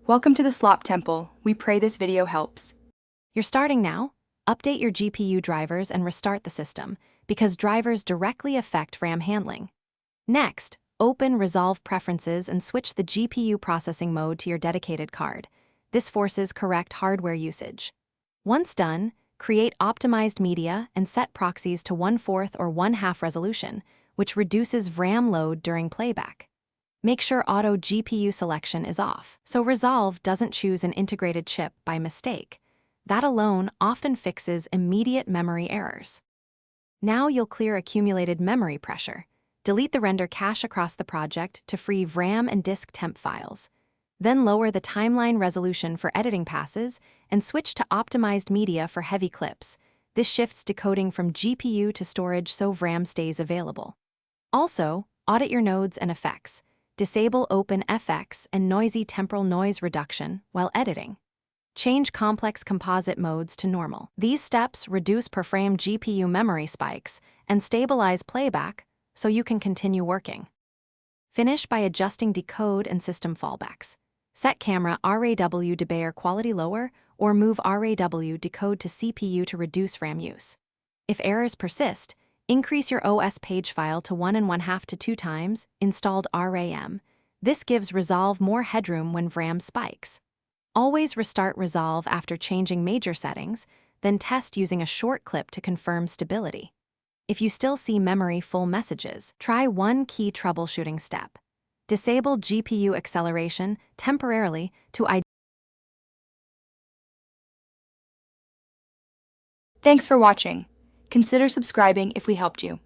Welcome to the Slop Temple. We pray this video helps. You're starting now? Update your GPU drivers and restart the system, because drivers directly affect RAM handling. Next, open Resolve Preferences and switch the GPU processing mode to your dedicated card. This forces correct hardware usage. Once done, create optimized media and set proxies to 1/4 or 1/2 resolution, which reduces RAM load during playback. Make sure auto GPU selection is off, so Resolve doesn't choose an integrated chip by mistake. That alone often fixes immediate memory errors. Now you'll clear accumulated memory pressure. Delete the render cache across the project to free RAM and disk temp files. Then lower the timeline resolution for editing passes and switch to optimized media for heavy clips. This shifts decoding from GPU to storage so RAM stays available. Also, audit your nodes and effects. Disable open FX and noisy temporal noise reduction while editing. Change complex composite modes to normal. These steps reduce per-frame GPU memory spikes and stabilize playback so you can continue working. Finish by adjusting decode and system fallbacks. Set camera RAW debayer quality lower or move RAW decode to CPU to reduce RAM use. If errors persist, increase your OS page file to 1.5 to 2 times installed RAM. This gives Resolve more headroom when RAM spikes. Always restart Resolve after changing major settings, then test using a short clip to confirm stability. If you still see memory full messages, try one key troubleshooting step. Disable GPU acceleration temporarily to Thanks for watching. Consider subscribing if we helped you.